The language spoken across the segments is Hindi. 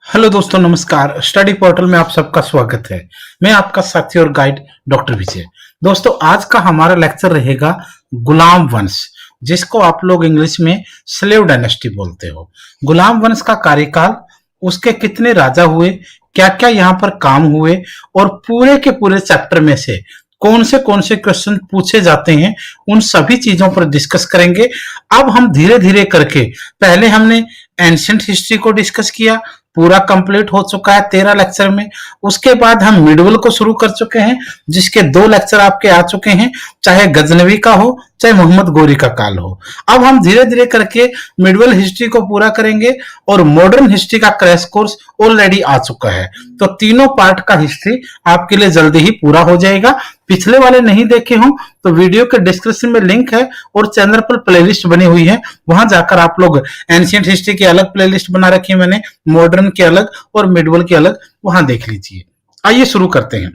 हेलो दोस्तों, नमस्कार। स्टडी पोर्टल में आप सबका स्वागत है। मैं आपका साथी और गाइड डॉक्टर विजय। दोस्तों, आज का हमारा लेक्चर रहेगा गुलाम वंश, जिसको आप लोग इंग्लिश में स्लेव डायनेस्टी बोलते हो। गुलाम वंश का कार्यकाल, उसके कितने राजा हुए, क्या क्या यहाँ पर काम हुए और पूरे के पूरे चैप्टर में से कौन से क्वेश्चन पूछे जाते हैं, उन सभी चीजों पर डिस्कस करेंगे। अब हम धीरे धीरे करके, पहले हमने एंशिएंट हिस्ट्री को डिस्कस किया, पूरा कंप्लीट हो चुका है 13 लेक्चर में। उसके बाद हम मिडवल को शुरू कर चुके हैं, जिसके 2 लेक्चर आपके आ चुके हैं, चाहे गजनवी का हो चाहे मोहम्मद गोरी का काल हो। अब हम धीरे धीरे करके मिडवल हिस्ट्री को पूरा करेंगे और मॉडर्न हिस्ट्री का क्रैश कोर्स ऑलरेडी आ चुका है। तो तीनों पार्ट का हिस्ट्री आपके लिए जल्दी ही पूरा हो जाएगा। पिछले वाले नहीं देखे हो तो वीडियो के डिस्क्रिप्शन में लिंक है और चैनल पर प्लेलिस्ट बनी हुई है, वहां जाकर आप लोग एंशिएंट हिस्ट्री की अलग प्लेलिस्ट बना रखी है मैंने, मॉडर्न की अलग और मिडवल की अलग, वहां देख लीजिए। आइए शुरू करते हैं।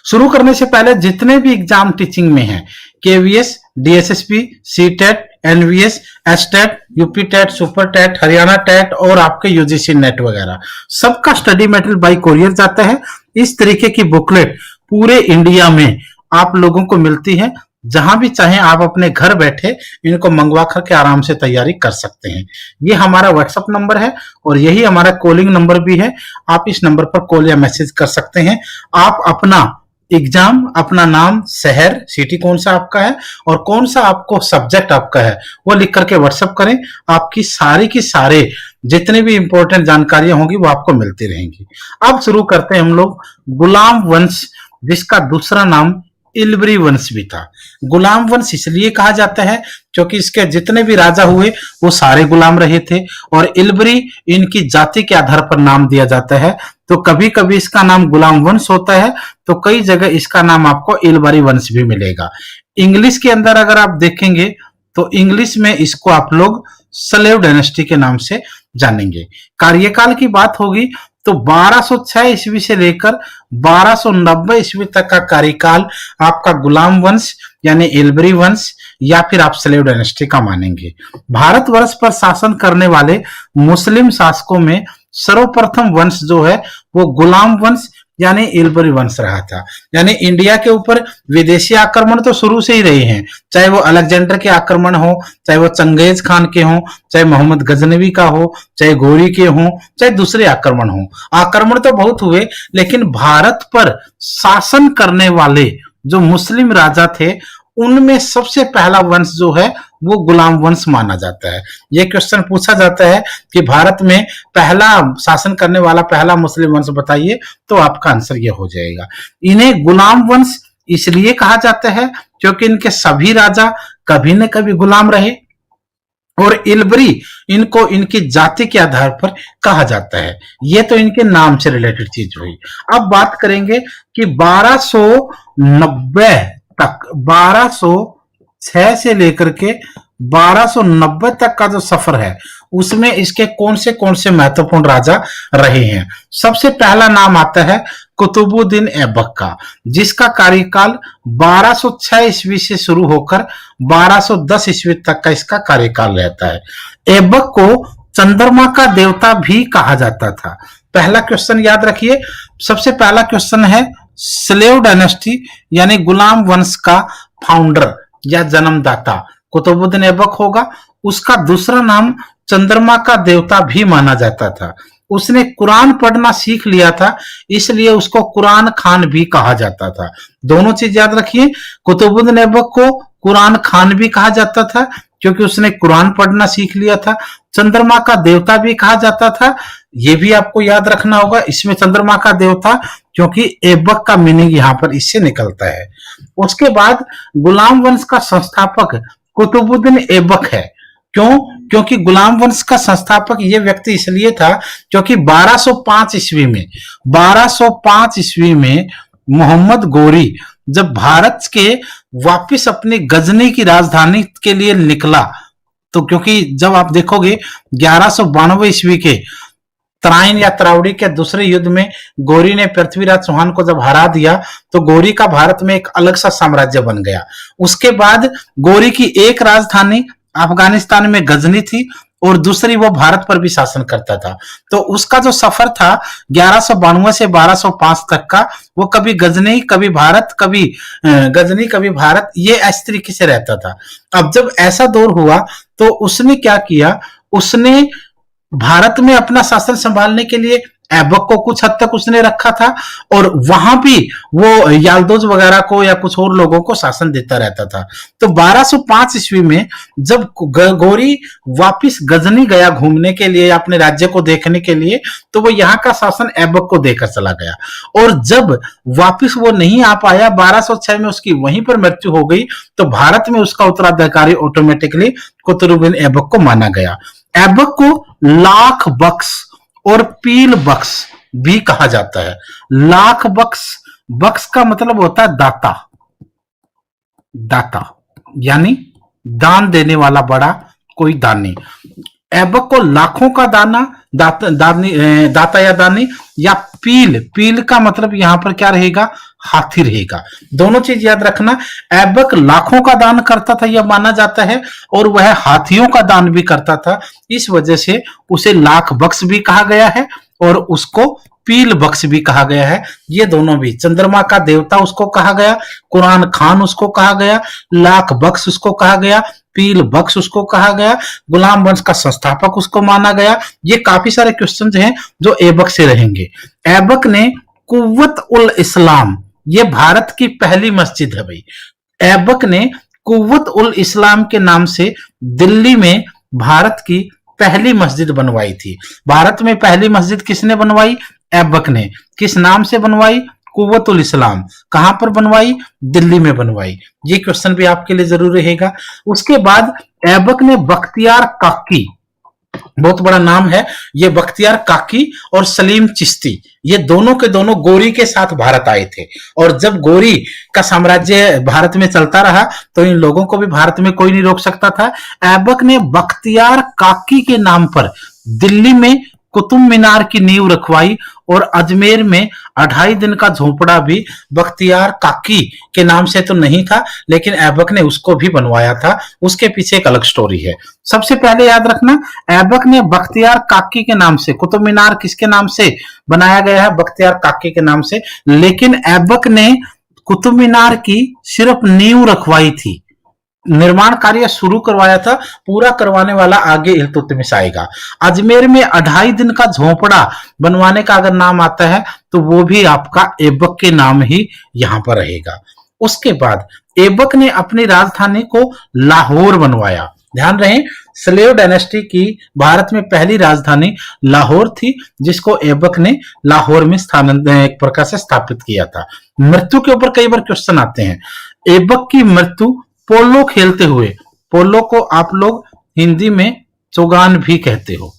शुरू करने से पहले जितने भी एग्जाम टीचिंग में हैं, KVS, DSSP, CTET, NVS, STET, UP TET, super TET, Haryana TET और आपके यूजीसी नेट वगैरह, सबका स्टडी मटेरियल बाय कोरियर जाता है। इस तरीके की बुकलेट पूरे इंडिया में आप लोगों को मिलती है। जहां भी चाहें आप अपने घर बैठे इनको मंगवा करके आराम से तैयारी कर सकते हैं। ये हमारा व्हाट्सएप नंबर है और यही हमारा कॉलिंग नंबर भी है। आप इस नंबर पर कॉल या मैसेज कर सकते हैं। आप अपना एग्जाम, अपना नाम, शहर, सिटी कौन सा आपका है और कौन सा आपको सब्जेक्ट आपका है, वो लिख करके व्हाट्सएप करें। आपकी सारी की सारे जितने भी इंपॉर्टेंट जानकारियां होंगी वो आपको मिलती रहेंगी। अब शुरू करते हैं हम लोग गुलाम वंश, जिसका दूसरा नाम इल्बरी वंश भी था। गुलाम वंश इसलिए कहा जाता है क्योंकि इसके जितने भी राजा हुए वो सारे गुलाम रहे थे और इल्बरी इनकी जाति के आधार पर नाम दिया जाता है। तो कभी कभी इसका नाम गुलाम वंश होता है तो कई जगह इसका नाम आपको इल्बरी वंश भी मिलेगा। इंग्लिश के अंदर अगर आप देखेंगे तो इंग्लिश में इसको आप लोग स्लेव डायनेस्टी के नाम से जानेंगे। कार्यकाल की बात होगी तो 1206 ईस्वी से लेकर 1290 ईस्वी तक का कार्यकाल आपका गुलाम वंश यानी इल्बरी वंश या फिर आप स्लेव डायनेस्टी का मानेंगे। भारतवर्ष पर शासन करने वाले मुस्लिम शासकों में सर्वप्रथम वंश जो है वो गुलाम वंश यानी इल्बरी वंश रहा था। यानी इंडिया के ऊपर विदेशी आक्रमण तो शुरू से ही रहे हैं, चाहे वो अलेक्जेंडर के आक्रमण हो, चाहे वो चंगेज खान के हो, चाहे मोहम्मद गजनवी का हो, चाहे गोरी के हो, चाहे दूसरे आक्रमण हो। आक्रमण तो बहुत हुए, लेकिन भारत पर शासन करने वाले जो मुस्लिम राजा थे उनमें सबसे पहला वंश जो है वो गुलाम वंश माना जाता है। ये क्वेश्चन पूछा जाता है कि भारत में पहला शासन करने वाला पहला मुस्लिम वंश बताइए, तो आपका आंसर ये हो जाएगा। इन्हें गुलाम वंश इसलिए कहा जाता है क्योंकि इनके सभी राजा कभी न कभी गुलाम रहे और इल्बरी इनको इनकी जाति के आधार पर कहा जाता है। ये तो इनके नाम से रिलेटेड चीज हुई। अब बात करेंगे कि 1290 तक, 1206 से लेकर के 1290 तक का जो सफर है उसमें इसके कौन से महत्वपूर्ण राजा रहे हैं। सबसे पहला नाम आता है कुतुबुद्दीन ऐबक का, जिसका कार्यकाल 1206 ईस्वी से शुरू होकर 1210 ईस्वी तक का इसका कार्यकाल रहता है। ऐबक को चंद्रमा का देवता भी कहा जाता था। पहला क्वेश्चन याद रखिए, सबसे पहला क्वेश्चन है स्लेव डायनेस्टी यानी गुलाम वंश का फाउंडर या जन्मदाता कुतुबुद्दीन ऐबक होगा। उसका दूसरा नाम चंद्रमा का देवता भी माना जाता था। उसने कुरान पढ़ना सीख लिया था, इसलिए उसको कुरान खान भी कहा जाता था। दोनों चीज याद रखिए, कुतुबुद्दीन ऐबक को कुरान खान भी कहा जाता था क्योंकि उसने कुरान पढ़ना सीख लिया था। चंद्रमा का देवता भी कहा जाता था, ये भी आपको याद रखना होगा। इसमें चंद्रमा का देवता क्योंकि ऐबक का मीनिंग यहां पर इससे निकलता है। उसके बाद गुलाम वंश का संस्थापक कुतुबुद्दीन ऐबक है। क्यों? क्योंकि गुलाम वंश का संस्थापक ये व्यक्ति इसलिए था क्योंकि 1205 ईस्वी में मोहम्मद गोरी जब भारत के वापस अपनी गजनी की राजधानी के लिए निकला, तो क्योंकि जब आप देखोगे 1192 ईस्वी के तराइन या तरावड़ी के दूसरे युद्ध में गोरी ने पृथ्वीराज चौहान को जब हरा दिया तो गोरी का भारत में एक अलग सा साम्राज्य बन गया। उसके बाद गोरी की एक राजधानी अफगानिस्तान में गजनी थी और दूसरी वो भारत पर भी शासन करता था। तो उसका जो सफर था 1192 से 1205 तक का, वो कभी गजनी कभी भारत, कभी गजनी कभी भारत, ये इस तरीके से रहता था। अब जब ऐसा दौर हुआ तो उसने क्या किया, उसने भारत में अपना शासन संभालने के लिए ऐबक को कुछ हद तक उसने रखा था, और वहां भी वो याल्दोज वगैरह को या कुछ और लोगों को शासन देता रहता था। तो 1205 ईस्वी में जब गोरी वापिस गजनी गया घूमने के लिए, अपने राज्य को देखने के लिए, तो वो यहाँ का शासन ऐबक को देकर चला गया। और जब वापिस वो नहीं आ पाया, 1206 में उसकी वहीं पर मृत्यु हो गई, तो भारत में उसका उत्तराधिकारी ऑटोमेटिकली कुतुबुद्दीन ऐबक को माना गया। ऐबक को लाख बख्श और पील बख्श भी कहा जाता है। लाख बख्श, बख्श का मतलब होता है दाता, दाता यानी दान देने वाला बड़ा कोई दानी। ऐबक को लाखों का दाना, दाता या दानी, या पील, पील का मतलब यहां पर क्या रहेगा, हाथी रहेगा। दोनों चीज याद रखना, ऐबक लाखों का दान करता था यह माना जाता है, और वह हाथियों का दान भी करता था। इस वजह से उसे लाख बख्श भी कहा गया है और उसको पील बख्श भी कहा गया है। ये दोनों भी, चंद्रमा का देवता उसको कहा गया, कुरान खान उसको कहा गया, लाख बख्श उसको कहा गया, पील बख्श उसको कहा गया, गुलाम वंश का संस्थापक उसको माना गया। ये काफी सारे क्वेश्चंस हैं जो ऐबक से रहेंगे। ऐबक ने कुव्वत उल इस्लाम, ये भारत की पहली मस्जिद है भाई। ऐबक ने कुव्वत उल इस्लाम के नाम से दिल्ली में भारत की पहली मस्जिद बनवाई थी। भारत में पहली मस्जिद किसने बनवाई, ऐबक ने। किस नाम से बनवाई, कुव्वत उल इस्लाम। कहां पर बनवाई, दिल्ली में बनवाई। ये क्वेश्चन भी आपके लिए जरूर रहेगा। उसके बाद ऐबक ने बख्तियार काकी, बहुत बड़ा नाम है ये, बख्तियार काकी और सलीम चिश्ती, ये दोनों के दोनों गोरी के साथ भारत आए थे। और जब गोरी का साम्राज्य भारत में चलता रहा तो इन लोगों को भी भारत में कोई नहीं रोक सकता था। ऐबक ने बख्तियार काकी के नाम पर दिल्ली में कुतुब मीनार की नींव रखवाई, और अजमेर में 2.5 दिन का झोपड़ा भी बख्तियार काकी के नाम से तो नहीं था, लेकिन ऐबक ने उसको भी बनवाया था। उसके पीछे एक अलग स्टोरी है। सबसे पहले याद रखना, ऐबक ने बख्तियार काकी के नाम से, कुतुब मीनार किसके नाम से बनाया गया है, बख्तियार काकी के नाम से, लेकिन ऐबक ने कुतुब मीनार की सिर्फ नींव रखवाई थी, निर्माण कार्य शुरू करवाया था, पूरा करवाने वाला आगे इल्तुतमिश आएगा। अजमेर में 2.5 दिन का झोपड़ा बनवाने का अगर नाम आता है तो वो भी आपका ऐबक के नाम ही यहां पर रहेगा। उसके बाद ऐबक ने अपनी राजधानी को लाहौर बनवाया। ध्यान रहे, स्लेव डायनेस्टी की भारत में पहली राजधानी लाहौर थी, जिसको ऐबक ने लाहौर में एक प्रकार से स्थापित किया था। मृत्यु के ऊपर कई बार क्वेश्चन आते हैं। ऐबक की मृत्यु पोलो खेलते हुए, पोलो को आप लोग हिंदी में चौगान भी कहते हो,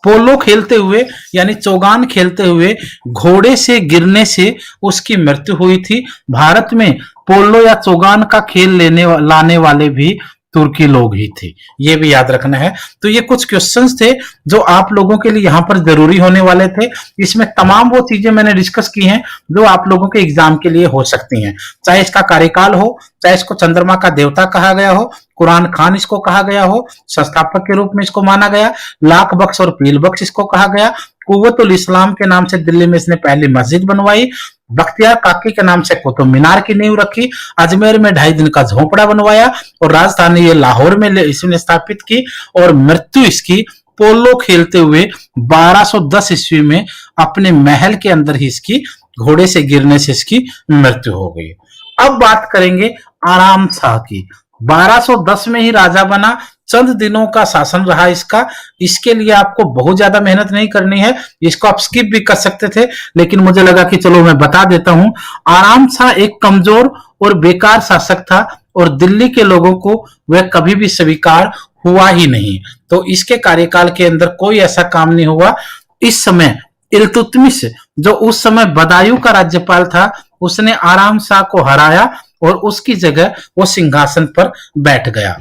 पोलो खेलते हुए यानी चौगान खेलते हुए घोड़े से गिरने से उसकी मृत्यु हुई थी। भारत में पोलो या चौगान का खेल लाने वाले भी तुर्की लोग ही थे, ये भी याद रखना है। तो ये कुछ क्वेश्चंस थे जो आप लोगों के लिए यहाँ पर जरूरी होने वाले थे। इसमें तमाम वो चीजें मैंने डिस्कस की हैं जो आप लोगों के एग्जाम के लिए हो सकती हैं, चाहे इसका कार्यकाल हो, चाहे इसको चंद्रमा का देवता कहा गया हो, कुरान खान इसको कहा गया हो, संस्थापक के रूप में इसको माना गया, लाख बख्श और पील बख्श इसको कहा गया, कुव्वत उल इस्लाम के नाम से दिल्ली में इसने पहली मस्जिद बनवाई, बख्तियार काकी के नाम से कुतुब मीनार की नींव रखी, अजमेर में 2.5 दिन का झोपड़ा बनवाया, और राजधानी ये लाहौर में इसने स्थापित की, और मृत्यु इसकी पोलो खेलते हुए 1210 ईस्वी में अपने महल के अंदर ही इसकी घोड़े से गिरने से इसकी मृत्यु हो गई। अब बात करेंगे आराम शाह की। 1210 में ही राजा बना, चंद दिनों का शासन रहा इसका। इसके लिए आपको बहुत ज्यादा मेहनत नहीं करनी है, इसको आप स्किप भी कर सकते थे, लेकिन मुझे लगा कि चलो मैं बता देता हूं। आराम शाह एक कमजोर और बेकार शासक था, और दिल्ली के लोगों को वह कभी भी स्वीकार हुआ ही नहीं। तो इसके कार्यकाल के अंदर कोई ऐसा काम नहीं हुआ। इस समय इल्तुतमिश, जो उस समय बदायूं का राज्यपाल था, उसने आराम शाह को हराया और उसकी जगह वो सिंहासन पर बैठ गया।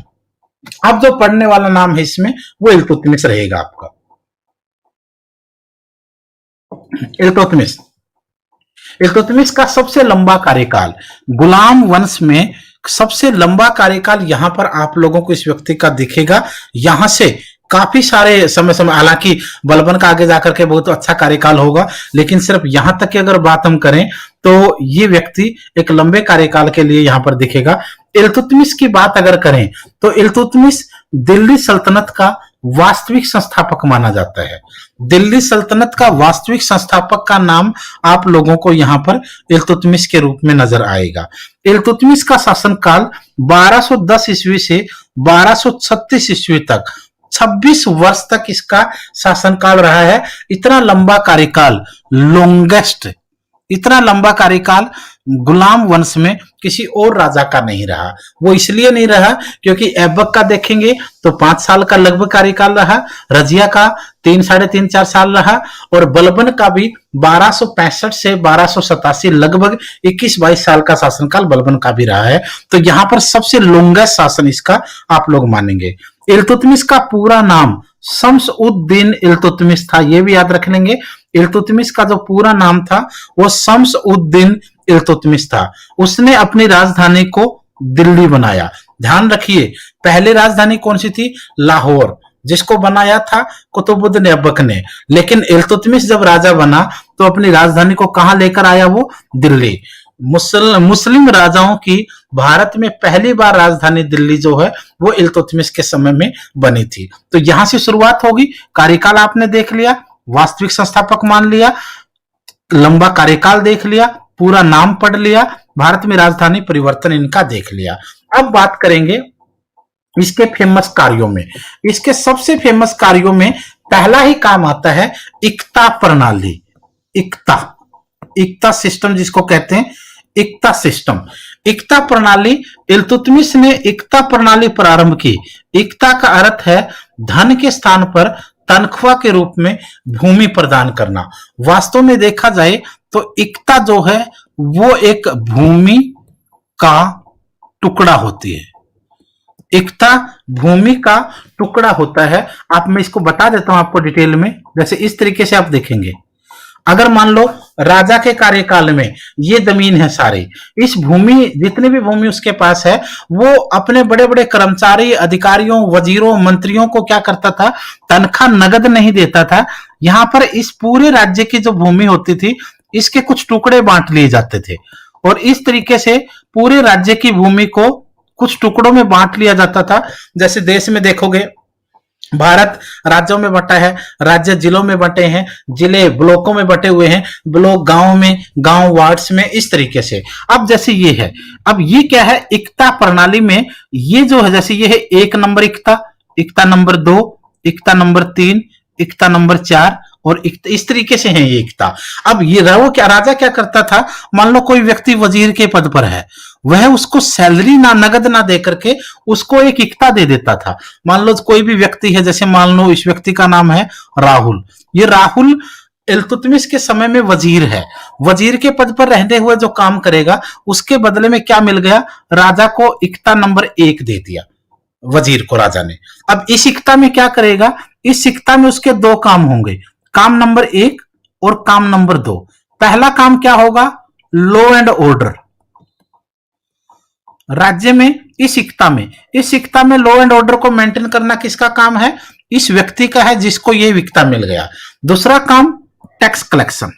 अब जो पढ़ने वाला नाम है इसमें वो इल्तुतमिश रहेगा आपका। इल्तुतमिश, इल्तुतमिश का सबसे लंबा कार्यकाल, गुलाम वंश में सबसे लंबा कार्यकाल यहां पर आप लोगों को इस व्यक्ति का दिखेगा। यहां से काफी सारे समय समय, हालांकि बलबन का आगे जाकर के बहुत अच्छा कार्यकाल होगा, लेकिन सिर्फ यहां तक की अगर बात हम करें तो ये व्यक्ति एक लंबे कार्यकाल के लिए यहां पर दिखेगा। इल्तुतमिश की बात अगर करें तो इल्तुतमिश दिल्ली सल्तनत का वास्तविक संस्थापक माना जाता है। दिल्ली सल्तनत का वास्तविक संस्थापक का नाम आप लोगों को यहां पर इल्तुतमिश के रूप में नजर आएगा। इल्तुतमिश का शासनकाल 1210 ईस्वी से 1236 ईस्वी तक 26 वर्ष तक इसका शासनकाल रहा है। इतना लंबा कार्यकाल, लॉन्गेस्ट, इतना लंबा कार्यकाल गुलाम वंश में किसी और राजा का नहीं रहा। वो इसलिए नहीं रहा क्योंकि ऐबक का देखेंगे तो 5 साल का लगभग कार्यकाल रहा, रजिया का 3 साढ़े 3 4 साल रहा, और बलबन का भी 1265 से 1287 लगभग 21-22 साल का शासनकाल बलबन का भी रहा है। तो यहाँ पर सबसे लॉन्गेस्ट शासन इसका आप लोग मानेंगे। इल्तुतमिश का पूरा नाम शम्स-उद-दीन इल्तुतमिश था, ये भी याद रख लेंगे। इल्तुतमिश का जो पूरा नाम था वो शम्स-उद-दीन इल्तुतमिश था। उसने अपनी राजधानी को दिल्ली बनाया। ध्यान रखिए, पहले राजधानी कौन सी थी? लाहौर, जिसको बनाया था कुतुबुद्दीन ऐबक ने। लेकिन इल्तुतमिश जब राजा बना तो अपनी राजधानी को कहां लेकर आया? वो दिल्ली। मुस्लिम राजाओं की भारत में पहली बार राजधानी दिल्ली जो है वो इल्तुतमिश के समय में बनी थी। तो यहां से शुरुआत होगी। कार्यकाल आपने देख लिया, वास्तविक संस्थापक मान लिया, लंबा कार्यकाल देख लिया, पूरा नाम पढ़ लिया, भारत में राजधानी परिवर्तन इनका देख लिया। अब बात करेंगे इसके फेमस कार्यों में। इसके सबसे फेमस कार्यों में पहला ही काम आता है इक्ता प्रणाली। इक्ता सिस्टम जिसको कहते हैं, इक्ता सिस्टम। इक्ता प्रणाली, इल्तुतमिश ने इक्ता प्रणाली प्रारंभ की। इक्ता का अर्थ है धन के स्थान पर तनख्वाह के रूप में भूमि प्रदान करना। वास्तव में देखा जाए तो इक्ता जो है वो एक भूमि का टुकड़ा होती है। इक्ता भूमि का टुकड़ा होता है। आप, मैं इसको बता देता हूं आपको डिटेल में। जैसे इस तरीके से आप देखेंगे, अगर मान लो राजा के कार्यकाल में ये जमीन है सारी, इस भूमि, जितनी भी भूमि उसके पास है, वो अपने बड़े बड़े कर्मचारी, अधिकारियों, वजीरों, मंत्रियों को क्या करता था? तनख्वाह नगद नहीं देता था। यहां पर इस पूरे राज्य की जो भूमि होती थी इसके कुछ टुकड़े बांट लिए जाते थे, और इस तरीके से पूरे राज्य की भूमि को कुछ टुकड़ों में बांट लिया जाता था। जैसे देश में देखोगे, भारत राज्यों में बंटा है, राज्य जिलों में बंटे हैं, जिले ब्लॉकों में बंटे हुए हैं, ब्लॉक गांव में, गांव वार्ड्स में, इस तरीके से। अब जैसे ये है, अब ये क्या है? इक्ता प्रणाली में ये जो है, जैसे ये है 1 नंबर इक्ता, इक्ता नंबर 2, इक्ता नंबर 3, इक्ता नंबर 4, और इस तरीके से है ये इक्ता। अब ये राजा क्या करता था? मान लो कोई व्यक्ति वजीर के पद पर है, वह उसको सैलरी ना नगद ना दे करके उसको एक इक्ता दे देता था। मान लो कोई भी व्यक्ति है, जैसे मान लो इस व्यक्ति का नाम है राहुल। ये राहुल इल्तुतमिश के समय में वजीर है। वजीर के पद पर रहते हुए जो काम करेगा उसके बदले में क्या मिल गया? राजा को इक्ता नंबर 1 दे दिया वजीर को राजा ने। अब इस इक्ता में क्या करेगा? इस इक्ता में उसके 2 काम होंगे, काम नंबर 1 और काम नंबर 2। पहला काम क्या होगा? Law and order. राज्य में इस इक्ता में लॉ एंड ऑर्डर को मेंटेन करना किसका काम है? इस व्यक्ति का है जिसको ये इक्ता मिल गया। दूसरा काम टैक्स कलेक्शन,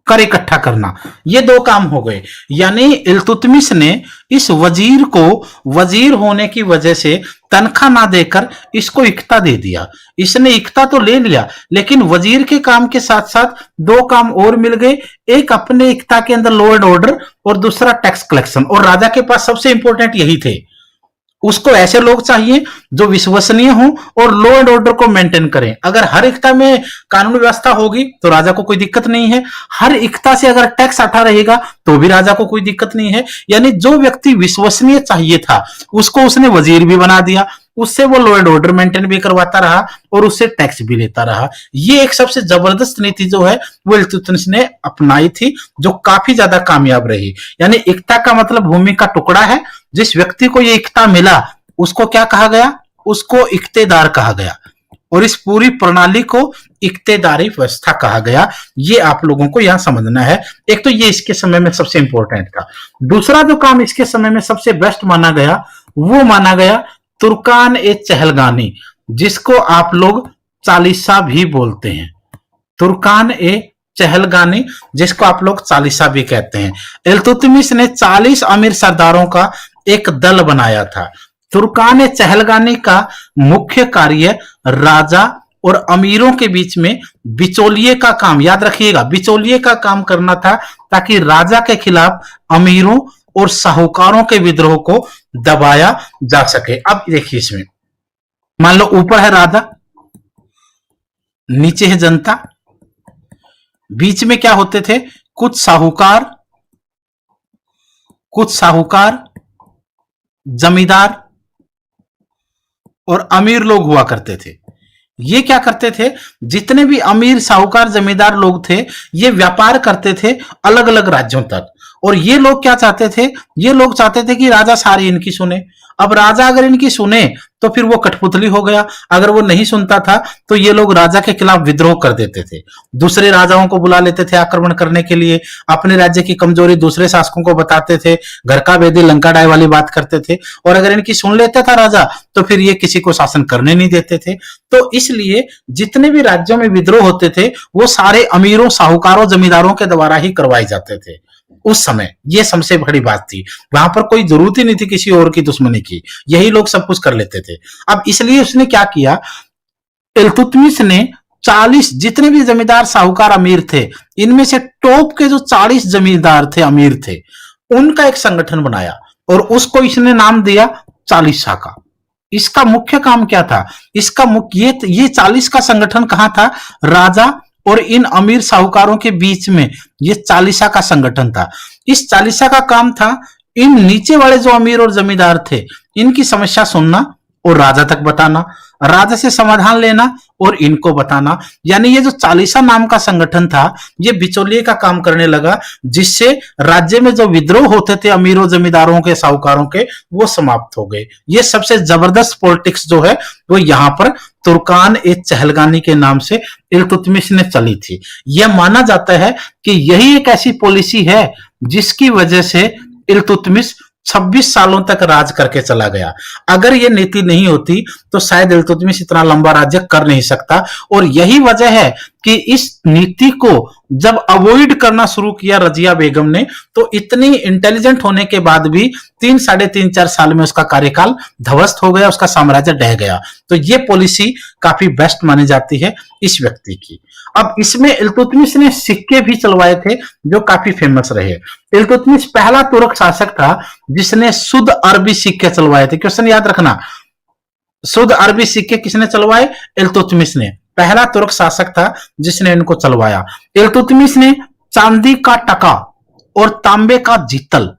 कर इकट्ठा करना। ये 2 काम हो गए। यानी इल्तुतमिश ने इस वजीर को वजीर होने की वजह से तनख्वाह ना देकर इसको इक्ता दे दिया। इसने इक्ता तो ले लिया, लेकिन वजीर के काम के साथ साथ 2 काम और मिल गए। एक अपने इक्ता के अंदर लॉ एंड ऑर्डर, और दूसरा टैक्स कलेक्शन। और राजा के पास सबसे इंपॉर्टेंट यही थे। उसको ऐसे लोग चाहिए जो विश्वसनीय हो और लॉ एंड ऑर्डर को मेंटेन करें। अगर हर इक्ता में कानून व्यवस्था होगी तो राजा को कोई दिक्कत नहीं है। हर इक्ता से अगर टैक्स हटा रहेगा तो भी राजा को कोई दिक्कत नहीं है। यानी जो व्यक्ति विश्वसनीय चाहिए था उसको उसने वजीर भी बना दिया, उससे वो लॉ एंड ऑर्डर मेंटेन भी करवाता रहा और उससे टैक्स भी लेता रहा। ये एक सबसे जबरदस्त नीति जो है वो इल्तुतमिश ने अपनाई थी, जो काफी ज्यादा कामयाब रही। यानी इक्ता का मतलब भूमि का टुकड़ा है। जिस व्यक्ति को ये इक्ता मिला उसको क्या कहा गया? उसको इक्तेदार कहा गया, और इस पूरी प्रणाली को इक्तेदारी व्यवस्था कहा गया। ये आप लोगों को यहां समझना है। एक तो ये इसके समय में सबसे इंपॉर्टेंट था। दूसरा जो काम इसके समय में सबसे बेस्ट माना गया वो माना गया तुर्कान ए चहलगानी, जिसको आप लोग चालीसा भी बोलते हैं। तुर्कान ए चहलगानी, जिसको आप लोग चालीसा भी कहते हैं। इल्तुतमिश ने 40 अमीर सरदारों का एक दल बनाया था। तुर्कान ए चहलगानी का मुख्य कार्य राजा और अमीरों के बीच में बिचौलिए का काम, याद रखिएगा, बिचौलिए का काम करना था, ताकि राजा के खिलाफ अमीरों और साहूकारों के विद्रोह को दबाया जा सके। अब देखिए इसमें, मान लो ऊपर है राजा, नीचे है जनता, बीच में क्या होते थे, कुछ साहूकार, जमींदार और अमीर लोग हुआ करते थे। ये क्या करते थे, जितने भी अमीर साहूकार जमींदार लोग थे, ये व्यापार करते थे अलग अलग राज्यों तक। और ये लोग क्या चाहते थे, ये लोग चाहते थे कि राजा सारी इनकी सुने। अब राजा अगर इनकी सुने तो फिर वो कठपुतली हो गया, अगर वो नहीं सुनता था तो ये लोग राजा के खिलाफ विद्रोह कर देते थे, दूसरे राजाओं को बुला लेते थे आक्रमण करने के लिए, अपने राज्य की कमजोरी दूसरे शासकों को बताते थे, घर का वेदी लंका डाय वाली बात करते थे। और अगर इनकी सुन लेता था राजा तो फिर ये किसी को शासन करने नहीं देते थे। तो इसलिए जितने भी राज्यों में विद्रोह होते थे वो सारे अमीरों, साहूकारों, जमींदारों के द्वारा ही करवाए जाते थे। उस समय ये सबसे बड़ी बात थी, वहां पर कोई जरूरत ही नहीं थी किसी और की दुश्मनी की, यही लोग सब कुछ कर लेते थे। अब इसलिए उसने क्या किया, इल्तुतमिश ने 40 जितने भी जमींदार, साहूकार, अमीर थे, इनमें से टॉप के जो 40 जमींदार थे, अमीर थे, उनका एक संगठन बनाया और उसको इसने नाम दिया चालीसा का। इसका मुख्य काम क्या था, इसका मुख्य ये 40 का संगठन कहां था, राजा और इन अमीर साहूकारों के बीच में ये चालीसा का संगठन था। इस चालीसा का काम था इन नीचे वाले जो अमीर और जमींदार थे, इनकी समस्या सुनना और राजा तक बताना, राजा से समाधान लेना और इनको बताना। यानी ये जो चालीसा नाम का संगठन था, ये बिचौलिए का काम करने लगा, जिससे राज्य में जो विद्रोह होते थे अमीरों, जमींदारों के, साहूकारों के, वो समाप्त हो गए। ये सबसे जबरदस्त पॉलिटिक्स जो है वो यहाँ पर तुर्कान ए चहलगानी के नाम से इल्तुतमिश ने चली थी। यह माना जाता है कि यही एक ऐसी पॉलिसी है जिसकी वजह से इल्तुतमिश 26 सालों तक राज करके चला गया। अगर यह नीति नहीं होती तो शायद इल्तुतमिश इतना लंबा राज्य कर नहीं सकता। और यही वजह है कि इस नीति को जब अवॉइड करना शुरू किया रजिया बेगम ने, तो इतनी इंटेलिजेंट होने के बाद भी 3-3.5-4 साल में उसका कार्यकाल ध्वस्त हो गया, उसका साम्राज्य ढह गया। तो ये पॉलिसी काफी बेस्ट मानी जाती है इस व्यक्ति की। अब इसमें इल्तुतमिश ने सिक्के भी चलवाए थे जो काफी फेमस रहे। इल्तुतमिश पहला तुर्क शासक था जिसने शुद्ध अरबी सिक्के चलवाए थे। क्वेश्चन याद रखना, शुद्ध अरबी सिक्के किसने चलवाए, इल्तुतमिश ने। पहला तुर्क शासक था जिसने इनको चलवाया। इल्तुतमिश ने चांदी का टका और तांबे का जीतल,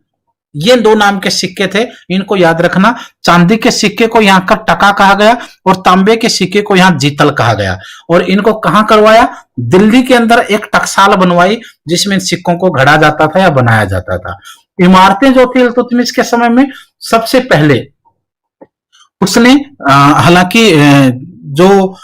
ये 2 नाम के सिक्के थे, इनको याद रखना। चांदी के सिक्के को यहाँ का टका कहा गया और तांबे के सिक्के को यहाँ जीतल कहा गया। और इनको कहां करवाया, दिल्ली के अंदर एक टकसाल बनवाई जिसमें इन सिक्कों को घड़ा जाता था या बनाया जाता था। इमारतें जो थी इल्तुतमिश के समय में, सबसे पहले उसने हालांकि जो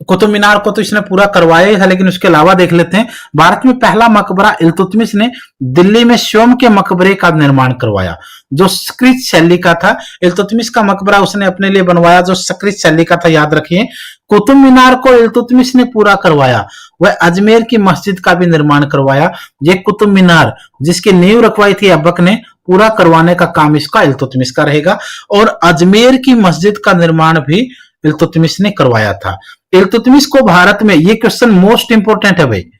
कुतुब मीनार को तो इसने पूरा करवाया ही था, लेकिन उसके अलावा देख लेते हैं, भारत में पहला मकबरा इल्तुतमिश ने दिल्ली में स्वयं के मकबरे का निर्माण करवाया जो संस्कृत शैली का था। इल्तुतमिश का मकबरा उसने अपने लिए बनवाया जो संस्कृत शैली का था, याद रखिए। कुतुब मीनार को इल्तुतमिश ने पूरा करवाया। वह अजमेर की मस्जिद का भी निर्माण करवाया। ये कुतुब मीनार जिसकी नींव रखवाई थी ऐबक ने, पूरा करवाने का काम इसका इल्तुतमिश का रहेगा। और अजमेर की मस्जिद का निर्माण भी इल्तुतमिश ने करवाया था। इल्तुतमिश को भारत में, ये क्वेश्चन मोस्ट इंपोर्टेंट है भाई,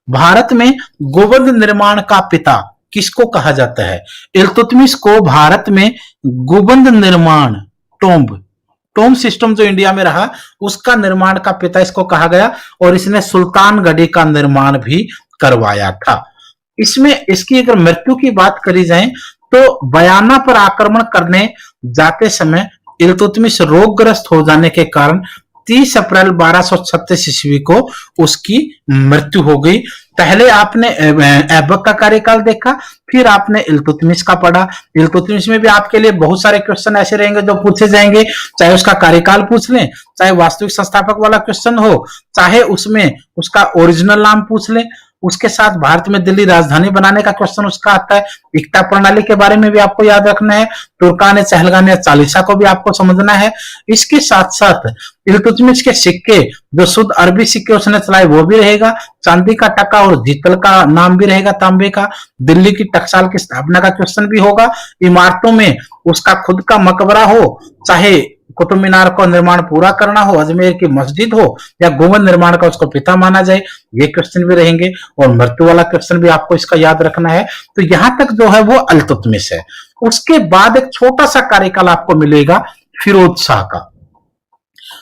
भारत में गुंबद निर्माण का पिता किसको कहा जाता है? इल्तुतमिश को भारत में गुंबद निर्माण, टोम्ब सिस्टम जो इंडिया में रहा उसका निर्माण का पिता इसको कहा गया। और इसने सुल्तानगढ़ी का निर्माण भी करवाया था। इसमें इसकी अगर मृत्यु की बात करी जाए तो बयाना पर आक्रमण करने जाते समय इल्तुतमिश रोगग्रस्त हो जाने के कारण 30 अप्रैल 1236 ईस्वी को उसकी मृत्यु हो गई। पहले आपने ऐबक का कार्यकाल देखा, फिर आपने इल्तुतमिश का पढ़ा। इल्तुतमिश में भी आपके लिए बहुत सारे क्वेश्चन ऐसे रहेंगे जो पूछे जाएंगे, चाहे उसका कार्यकाल पूछ लें, चाहे वास्तविक संस्थापक वाला क्वेश्चन हो, चाहे उसमें उसका ओरिजिनल नाम पूछ लें। उसके साथ भारत में दिल्ली राजधानी बनाने का क्वेश्चन उसका आता है। एकता प्रणाली के बारे में भी आपको याद रखना है। तुर्कान चहलगान चालीसा को भी आपको समझना है। इसके साथ साथ इल्तुतमिश के सिक्के, जो शुद्ध अरबी सिक्के उसने चलाए वो भी रहेगा। चांदी का टका और जीतल का नाम भी रहेगा तांबे का। दिल्ली की टकसाल की स्थापना का क्वेश्चन भी होगा। इमारतों में उसका खुद का मकबरा हो, चाहे कुतुब मीनार का निर्माण पूरा करना हो, अजमेर की मस्जिद हो, या गोवंश निर्माण का उसको पिता माना जाए, ये क्वेश्चन भी रहेंगे। और मृत्यु वाला क्वेश्चन भी आपको इसका याद रखना है। तो यहां तक जो है वो इल्तुतमिश है। उसके बाद एक छोटा सा कार्यकाल आपको मिलेगा फिरोज शाह का।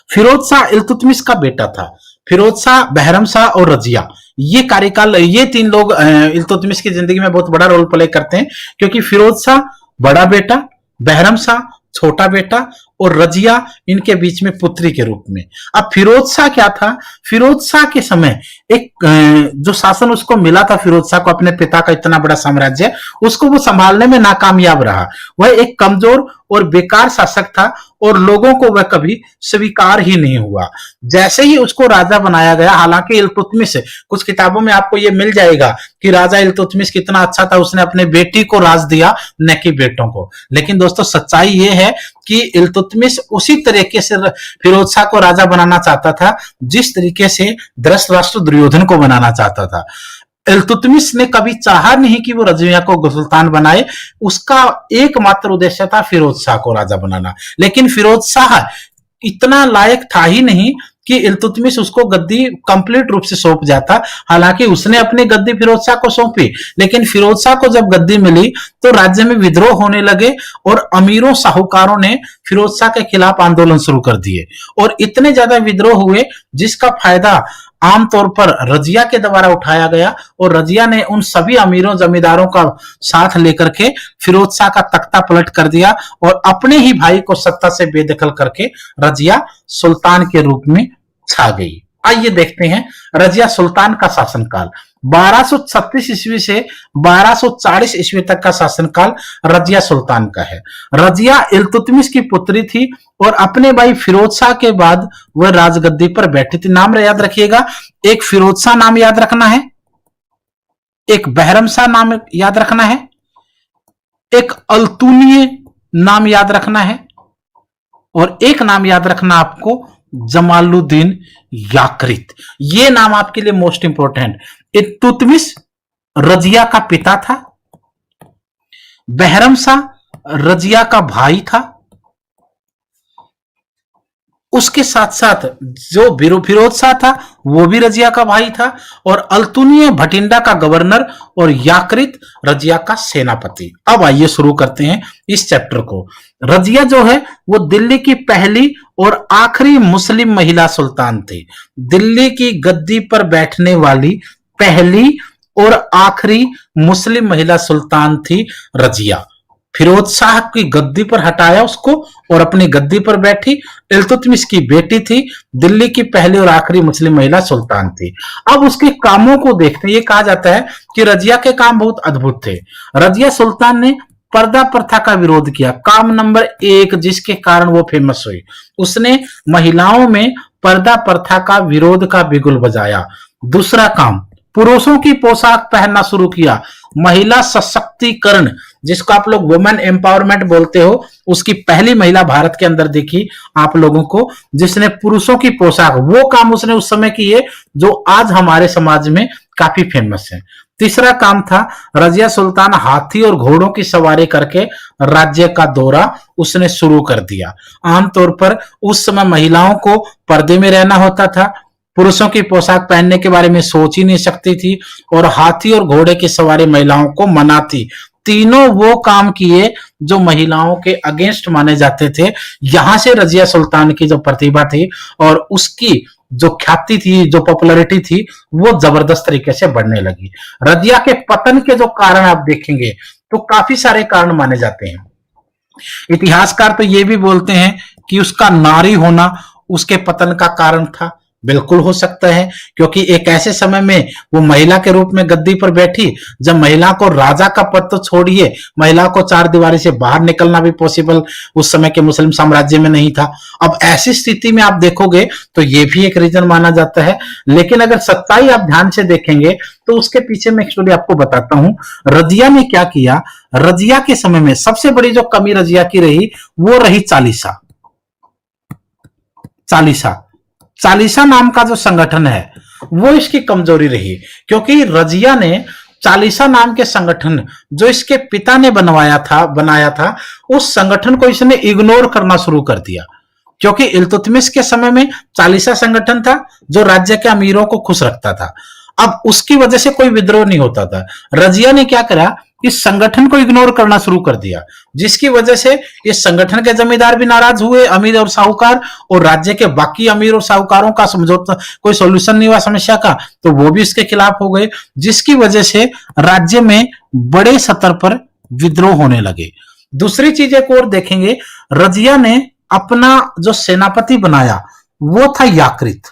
फिरोज शाह इल्तुतमिश का बेटा था। फिरोज शाह, बहरम शाह और रजिया, ये कार्यकाल, ये तीन लोग इल्तुतमिश की जिंदगी में बहुत बड़ा रोल प्ले करते हैं, क्योंकि फिरोज शाह बड़ा बेटा, बहरम शाह छोटा बेटा और रजिया इनके बीच में पुत्री के रूप में। अब फिरोज शाह क्या था, फिरोज शाह के समय एक जो शासन उसको मिला था, फिरोज शाह को अपने पिता का इतना बड़ा साम्राज्य, उसको वो संभालने में नाकामयाब रहा। वह एक कमजोर और बेकार शासक था और लोगों को वह कभी स्वीकार ही नहीं हुआ। जैसे ही उसको राजा बनाया गया, हालांकि इल्तुतमिश, कुछ किताबों में आपको ये मिल जाएगा कि राजा इल्तुतमिश कितना अच्छा था, उसने अपने बेटी को राज दिया न कि बेटों को। लेकिन दोस्तों सच्चाई ये है कि इल्तुतमिश उसी तरीके से फिरोज शाह को राजा बनाना चाहता था जिस तरीके से धृतराष्ट्र दुर्योधन को बनाना चाहता था। इल्तुतमिश ने कभी चाहा नहीं कि वो रजिया को सुल्तान बनाए। उसका एकमात्र उद्देश्य था फिरोज शाह को राजा बनाना। लेकिन फिरोज शाह इतना लायक था ही नहीं कि इल्तुतमिश उसको गद्दी कंप्लीट रूप से सौंप जाता। हालांकि उसने अपनी गद्दी फिरोज शाह को सौंपी, लेकिन फिरोज शाह को जब गद्दी मिली तो राज्य में विद्रोह होने लगे और अमीरों साहूकारों ने फिरोज शाह के खिलाफ आंदोलन शुरू कर दिए और इतने ज्यादा विद्रोह हुए जिसका फायदा आमतौर पर रजिया के द्वारा उठाया गया और रजिया ने उन सभी अमीरों जमींदारों का साथ लेकर के फिरोज शाह का तख्ता पलट कर दिया और अपने ही भाई को सत्ता से बेदखल करके रजिया सुल्तान के रूप में छा गई। आइए देखते हैं रजिया सुल्तान का शासनकाल। 1236 ईस्वी से 1240 ईस्वी तक का शासनकाल रजिया सुल्तान का है। रजिया इल्तुतमिश की पुत्री थी और अपने भाई फिरोज शाह के बाद वह राजगद्दी पर बैठी थी। नाम याद रखिएगा, एक फिरोज शाह नाम याद रखना है, एक बहरम शाह नाम याद रखना है, एक अल्तुनिय नाम याद रखना है और एक नाम याद रखना आपको जमालुद्दीन याकरित। ये नाम आपके लिए मोस्ट इंपोर्टेंट। इल्तुतमिश रजिया का पिता था, बहरम शाह रजिया का भाई था, उसके साथ साथ जो फिरोज शाह था वो भी रजिया का भाई था और अल्तुनिय भटिंडा का गवर्नर और याकरित रजिया का सेनापति। अब आइए शुरू करते हैं इस चैप्टर को। रजिया जो है वो दिल्ली की पहली और आखिरी मुस्लिम महिला सुल्तान थी। दिल्ली की गद्दी पर बैठने वाली पहली और आखिरी मुस्लिम महिला सुल्तान थी रजिया। फिरोज शाह की गद्दी पर हटाया उसको और अपनी गद्दी पर बैठी। इल्तुतमिश की बेटी थी, दिल्ली की पहली और आखिरी मुस्लिम महिला सुल्तान थी। अब उसके कामों को देखते हैं। ये कहा जाता है कि रजिया के काम बहुत अद्भुत थे। रजिया सुल्तान ने पर्दा प्रथा का विरोध किया। काम नंबर 1 जिसके कारण वो फेमस हुई, उसने महिलाओं में पर्दा प्रथा का विरोध का बिगुल बजाया। दूसरा काम, पुरुषों की पोशाक पहनना शुरू किया। महिला सशक्तिकरण, जिसको आप लोग वुमेन एम्पावरमेंट बोलते हो, उसकी पहली महिला भारत के अंदर दिखी आप लोगों को, जिसने पुरुषों की पोशाक, वो काम उसने उस समय किए जो आज हमारे समाज में काफी फेमस है। तीसरा काम था, रजिया सुल्तान हाथी और घोड़ों की सवारी करके राज्य का दौरा उसने शुरू कर दिया। आमतौर पर उस समय महिलाओं को पर्दे में रहना होता था, पुरुषों की पोशाक पहनने के बारे में सोच ही नहीं सकती थी और हाथी और घोड़े की सवारी महिलाओं को मना थी। तीनों वो काम किए जो महिलाओं के अगेंस्ट माने जाते थे। यहां से रजिया सुल्तान की जो प्रतिभा थी और उसकी जो ख्याति थी, जो पॉपुलैरिटी थी, वो जबरदस्त तरीके से बढ़ने लगी। रजिया के पतन के जो कारण आप देखेंगे तो काफी सारे कारण माने जाते हैं। इतिहासकार तो ये भी बोलते हैं कि उसका नारी होना उसके पतन का कारण था। बिल्कुल हो सकता है, क्योंकि एक ऐसे समय में वो महिला के रूप में गद्दी पर बैठी जब महिला को राजा का पद तो छोड़िए, महिला को चार दीवारी से बाहर निकलना भी पॉसिबल उस समय के मुस्लिम साम्राज्य में नहीं था। अब ऐसी स्थिति में आप देखोगे तो ये भी एक रीजन माना जाता है। लेकिन अगर सच्चाई आप ध्यान से देखेंगे तो उसके पीछे मैं एक स्टोरी आपको बताता हूं। रजिया ने क्या किया, रजिया के समय में सबसे बड़ी जो कमी रजिया की रही वो रही चालीसा। चालीसा चालीसा नाम का जो संगठन है वो इसकी कमजोरी रही, क्योंकि रजिया ने चालीसा नाम के संगठन जो इसके पिता ने बनाया था उस संगठन को इसने इग्नोर करना शुरू कर दिया। क्योंकि इल्तुतमिश के समय में चालीसा संगठन था जो राज्य के अमीरों को खुश रखता था। अब उसकी वजह से कोई विद्रोह नहीं होता था। रजिया ने क्या करा, इस संगठन को इग्नोर करना शुरू कर दिया, जिसकी वजह से इस संगठन के जमींदार भी नाराज हुए, अमीर और साहूकार, और राज्य के बाकी अमीर और साहूकारों का समझौता, कोई सॉल्यूशन नहीं हुआ समस्या का, तो वो भी इसके खिलाफ हो गए, जिसकी वजह से राज्य में बड़े स्तर पर विद्रोह होने लगे। दूसरी चीज एक और देखेंगे, रजिया ने अपना जो सेनापति बनाया वो था याकृत।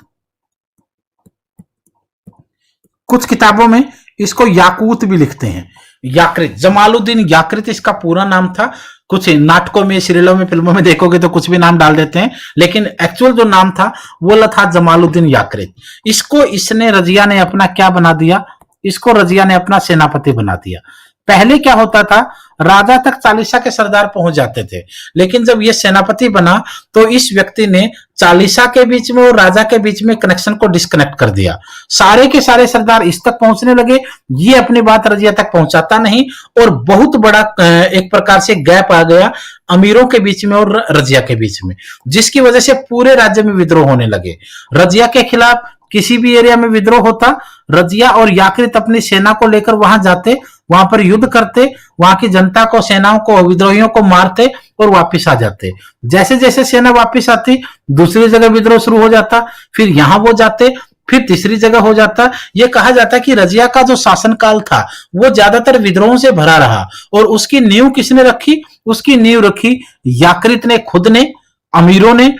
कुछ किताबों में इसको याकूत भी लिखते हैं। याकृत, जमालुद्दीन याकृत इसका पूरा नाम था। कुछ नाटकों में, सीरियलों में, फिल्मों में देखोगे तो कुछ भी नाम डाल देते हैं, लेकिन एक्चुअल जो नाम था वो था जमालुद्दीन याकृत। इसको इसने रजिया ने अपना क्या बना दिया, इसको रजिया ने अपना सेनापति बना दिया। पहले क्या होता था, राजा तक चालीसा के सरदार पहुंच जाते थे, लेकिन जब ये सेनापति बना तो इस व्यक्ति ने चालीसा के बीच में और राजा के बीच में कनेक्शन को डिस्कनेक्ट कर दिया। सारे के सारे सरदार इस तक पहुंचने लगे, ये अपनी बात रजिया तक पहुंचाता नहीं, और बहुत बड़ा एक प्रकार से गैप आ गया अमीरों के बीच में और रजिया के बीच में, जिसकी वजह से पूरे राज्य में विद्रोह होने लगे। रजिया के खिलाफ किसी भी एरिया में विद्रोह होता, रजिया और याकृत अपनी सेना को लेकर वहां जाते, वहां पर युद्ध करते, वहां की जनता को, सेनाओं को, विद्रोहियों को मारते और वापस आ जाते। जैसे जैसे सेना वापस आती दूसरी जगह विद्रोह शुरू हो जाता, फिर यहां वो जाते, फिर तीसरी जगह हो जाता। यह कहा जाता कि रजिया का जो शासनकाल था वो ज्यादातर विद्रोहों से भरा रहा, और उसकी नींव किसने रखी, उसकी नींव रखी याकृत ने खुद ने। अमीरों ने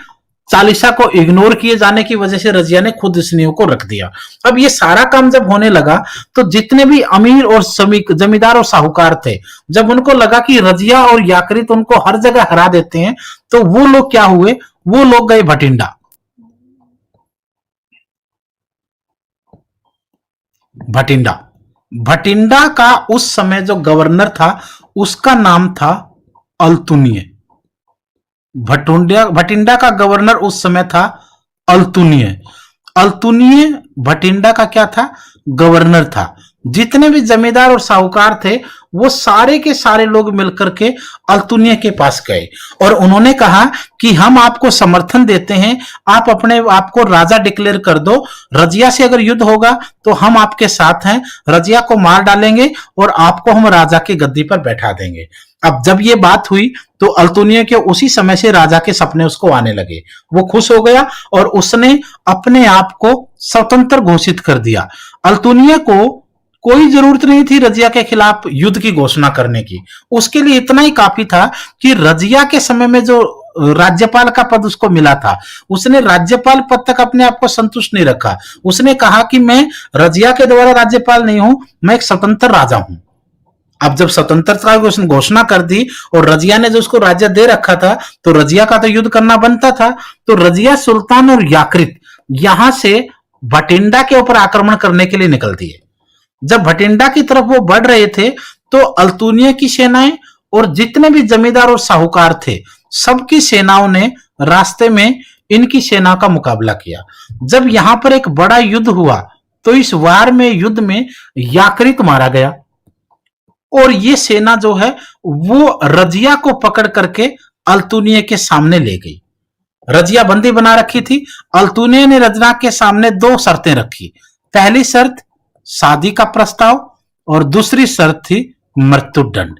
चालीसा को इग्नोर किए जाने की वजह से रजिया ने खुद इस नींव को रख दिया। अब ये सारा काम जब होने लगा तो जितने भी अमीर और जमींदार और साहूकार थे, जब उनको लगा कि रजिया और याकृत उनको हर जगह हरा देते हैं, तो वो लोग क्या हुए, वो लोग गए भटिंडा। भटिंडा भटिंडा का उस समय जो गवर्नर था उसका नाम था अल्तुनिय। भटिंडा का गवर्नर उस समय था अल्तुनिय। अल्तुनिय भटिंडा का क्या था, गवर्नर था। जितने भी जमींदार और साहूकार थे वो सारे के सारे लोग मिलकर के अल्तुनिय के पास गए और उन्होंने कहा कि हम आपको समर्थन देते हैं, आप अपने आप को राजा डिक्लेयर कर दो, रजिया से अगर युद्ध होगा तो हम आपके साथ हैं, रजिया को मार डालेंगे और आपको हम राजा की गद्दी पर बैठा देंगे। अब जब ये बात हुई तो अल्तुनिय के उसी समय से राजा के सपने उसको आने लगे। वो खुश हो गया और उसने अपने आप को स्वतंत्र घोषित कर दिया। अल्तुनिय को कोई जरूरत नहीं थी रजिया के खिलाफ युद्ध की घोषणा करने की, उसके लिए इतना ही काफी था कि रजिया के समय में जो राज्यपाल का पद उसको मिला था, उसने राज्यपाल पद तक अपने आप को संतुष्ट नहीं रखा। उसने कहा कि मैं रजिया के द्वारा राज्यपाल नहीं हूं, मैं एक स्वतंत्र राजा हूं। अब जब स्वतंत्रता की उसने घोषणा कर दी और रजिया ने जो उसको राज्य दे रखा था, तो रजिया का तो युद्ध करना बनता था। तो रजिया, सुल्तान और याकृत यहां से भटिंडा के ऊपर आक्रमण करने के लिए निकल दिए। जब भटिंडा की तरफ वो बढ़ रहे थे तो अल्तुनिय की सेनाएं और जितने भी जमींदार और साहूकार थे सबकी सेनाओं ने रास्ते में इनकी सेना का मुकाबला किया। जब यहां पर एक बड़ा युद्ध हुआ तो इस वार में, युद्ध में याकृत मारा गया और ये सेना जो है वो रजिया को पकड़ करके अल्तुनिय के सामने ले गई। रजिया बंदी बना रखी थी। अल्तुनिय ने रजिया के सामने दो शर्तें रखी। पहली शर्त शादी का प्रस्ताव और दूसरी शर्त थी मृत्युदंड।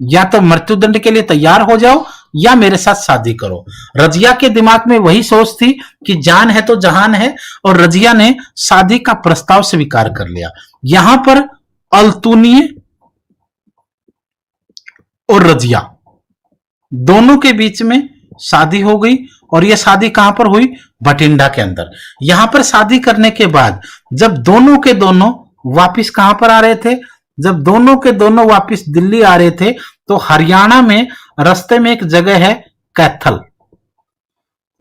या तो मृत्युदंड के लिए तैयार हो जाओ या मेरे साथ शादी करो। रजिया के दिमाग में वही सोच थी कि जान है तो जहान है, और रजिया ने शादी का प्रस्ताव स्वीकार कर लिया। यहां पर अल्तुनिय और रजिया दोनों के बीच में शादी हो गई और ये शादी कहां पर हुई? भटिंडा के अंदर। यहां पर शादी करने के बाद जब दोनों के दोनों वापिस कहां पर आ रहे थे? जब दोनों के दोनों वापिस दिल्ली आ रहे थे तो हरियाणा में रास्ते में एक जगह है कैथल।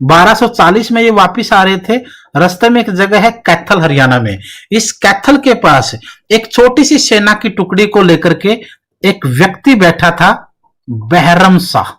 1240 में ये वापिस आ रहे थे, रास्ते में एक जगह है कैथल हरियाणा में। इस कैथल के पास एक छोटी सी सेना की टुकड़ी को लेकर के एक व्यक्ति बैठा था, बहरम शाह।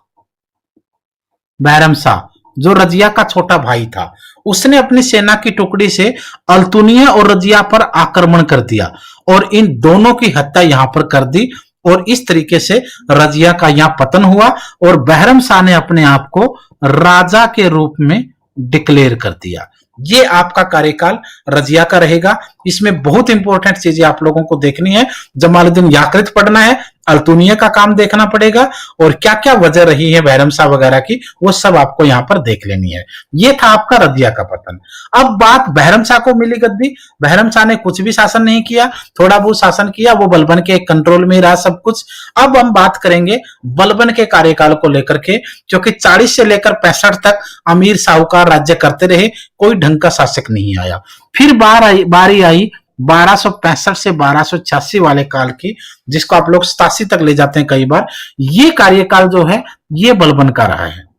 बहरम शाह जो रजिया का छोटा भाई था, उसने अपनी सेना की टुकड़ी से अल्तुनिया और रजिया पर आक्रमण कर दिया और इन दोनों की हत्या यहां पर कर दी और इस तरीके से रजिया का यहां पतन हुआ और बहरम शाह ने अपने आप को राजा के रूप में डिक्लेयर कर दिया। ये आपका कार्यकाल रजिया का रहेगा। इसमें बहुत इंपॉर्टेंट चीजें आप लोगों को देखनी है। जमालुद्दीन याकृत पढ़ना है, अल्तुनिया का काम देखना पड़ेगा और क्या क्या वजह रही है बहरम शाह वगैरह की, वो सब आपको यहां पर देख लेनी है। ये था आपका रजिया का पतन। अब बात बहरम शाह को मिली गद्दी। बहरम शाह ने कुछ भी शासन नहीं किया, थोड़ा बहुत शासन किया, वो बलबन के कंट्रोल में ही रहा सब कुछ। अब हम बात करेंगे बलबन के कार्यकाल को लेकर के, क्योंकि 40 से लेकर 65 तक अमीर साहूकार राज्य करते रहे, कोई ढंग का शासक नहीं आया। फिर बारी आई 1265 से 1286 वाले काल की, जिसको आप लोग 87 तक ले जाते हैं कई बार। ये कार्यकाल जो है ये बलबन का रहा है।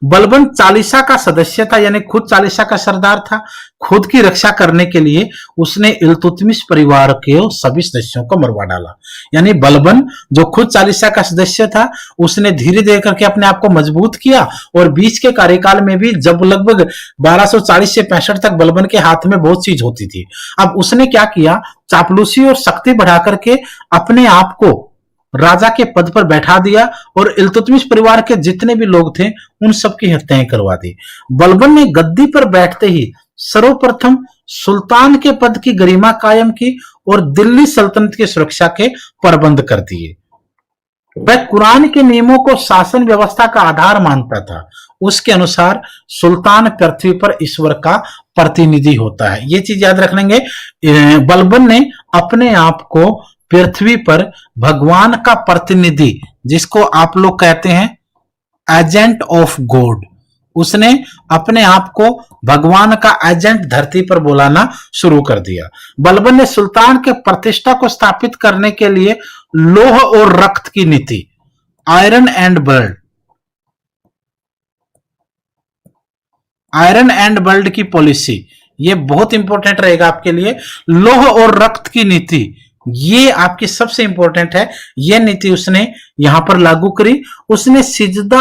बलबन चालीसा का सदस्य था, यानी खुद चालीसा का सरदार था। खुद की रक्षा करने के लिए उसने इल्तुतमिश परिवार के सभी सदस्यों को मरवा डाला। यानी बलबन जो खुद चालीसा का सदस्य था, उसने धीरे धीरे करके अपने आप को मजबूत किया और बीच के कार्यकाल में भी जब लगभग 1240 से 65 तक बलबन के हाथ में बहुत चीज होती थी, अब उसने क्या किया, चापलूसी और शक्ति बढ़ा करके अपने आप को राजा के पद पर बैठा दिया और इल्तुतमिश परिवार के जितने भी लोग थे उन सबकी हत्याएं करवा दी। बलबन ने गद्दी पर बैठते ही सर्वप्रथम सुल्तान के पद की गरिमा कायम की और दिल्ली सल्तनत की सुरक्षा के प्रबंध कर दिए। वह कुरान के नियमों को शासन व्यवस्था का आधार मानता था। उसके अनुसार सुल्तान पृथ्वी पर ईश्वर का प्रतिनिधि होता है। ये चीज याद रख लेंगे। बलबन ने अपने आप को पृथ्वी पर भगवान का प्रतिनिधि, जिसको आप लोग कहते हैं एजेंट ऑफ गॉड, उसने अपने आप को भगवान का एजेंट धरती पर बुलाना शुरू कर दिया। बलबन ने सुल्तान के प्रतिष्ठा को स्थापित करने के लिए लोह और रक्त की नीति, आयरन एंड ब्लड की पॉलिसी, ये बहुत इंपॉर्टेंट रहेगा आपके लिए। लोह और रक्त की नीति ये आपकी सबसे इंपॉर्टेंट है। यह नीति उसने यहां पर लागू करी। उसने सिजदा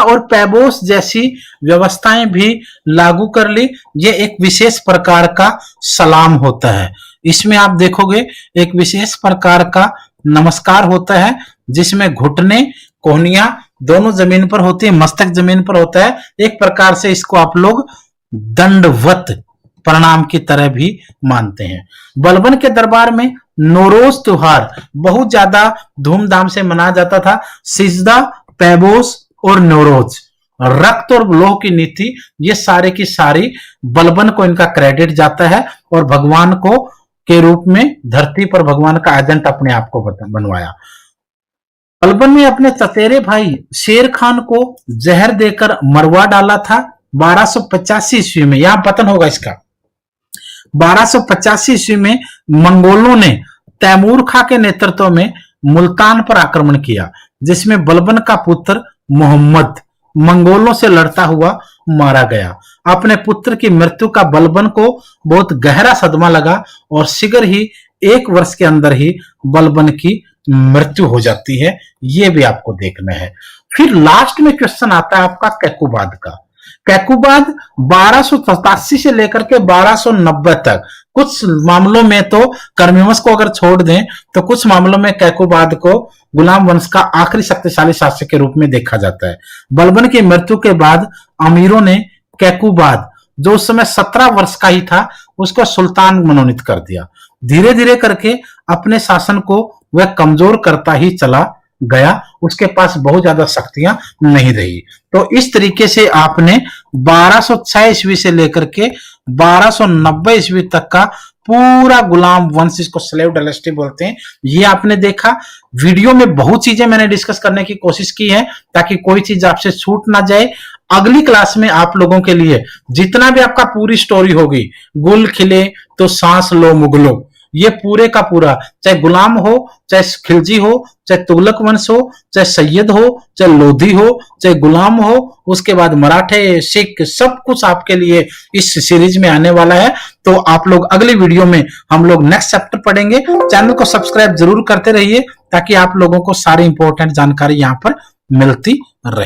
और पैबोस जैसी व्यवस्थाएं भी लागू कर ली। ये एक विशेष प्रकार का सलाम होता है। इसमें आप देखोगे एक विशेष प्रकार का नमस्कार होता है, जिसमें घुटने कोहनियां दोनों जमीन पर होती है, मस्तक जमीन पर होता है। एक प्रकार से इसको आप लोग दंडवत प्रणाम की तरह भी मानते हैं। बलबन के दरबार में नौरोज त्योहार बहुत ज्यादा धूमधाम से मनाया जाता था। सिजदा, पैबोस और नौरोज, रक्त और लोह की नीति, ये सारे की सारी बलबन को इनका क्रेडिट जाता है और भगवान को के रूप में धरती पर भगवान का एजेंट अपने आप को बनवाया। बलबन ने अपने चचेरे भाई शेर खान को जहर देकर मरवा डाला था 1285 ईस्वी में। यहां पतन होगा इसका। 1285 ईस्वी में मंगोलों ने तैमूर खां के नेतृत्व में मुल्तान पर आक्रमण किया, जिसमें बलबन का पुत्र मोहम्मद मंगोलों से लड़ता हुआ मारा गया। अपने पुत्र की मृत्यु का बलबन को बहुत गहरा सदमा लगा और शीघ्र ही 1 वर्ष के अंदर ही बलबन की मृत्यु हो जाती है। यह भी आपको देखना है। फिर लास्ट में क्वेश्चन आता है आपका कैकुबाद का। कैकुबाद 1287 से लेकर के 1290 तक, कुछ मामलों में तो कर्मिवंश को अगर छोड़ दें तो कुछ मामलों में कैकुबाद को गुलाम वंश का आखिरी शक्तिशाली शासक के रूप में देखा जाता है। बलबन की मृत्यु के बाद अमीरों ने कैकुबाद, जो उस समय 17 वर्ष का ही था, उसको सुल्तान मनोनीत कर दिया। धीरे धीरे करके अपने शासन को वह कमजोर करता ही चला गया। उसके पास बहुत ज्यादा शक्तियां नहीं रही। तो इस तरीके से आपने 1206 ईस्वी से लेकर के 1290 ईस्वी तक का पूरा गुलाम वंश, इसको स्लेव डायनेस्टी बोलते हैं। ये आपने देखा। वीडियो में बहुत चीजें मैंने डिस्कस करने की कोशिश की है ताकि कोई चीज आपसे छूट ना जाए। अगली क्लास में आप लोगों के लिए जितना भी आपका पूरी स्टोरी होगी, गुल खिले तो सांस लो मुगलो, ये पूरे का पूरा, चाहे गुलाम हो, चाहे खिलजी हो, चाहे तुगलक वंश हो, चाहे सैयद हो, चाहे लोधी हो, चाहे गुलाम हो, उसके बाद मराठे, सिख, सब कुछ आपके लिए इस सीरीज में आने वाला है। तो आप लोग अगली वीडियो में हम लोग नेक्स्ट चैप्टर पढ़ेंगे। चैनल को सब्सक्राइब जरूर करते रहिए ताकि आप लोगों को सारी इंपॉर्टेंट जानकारी यहाँ पर मिलती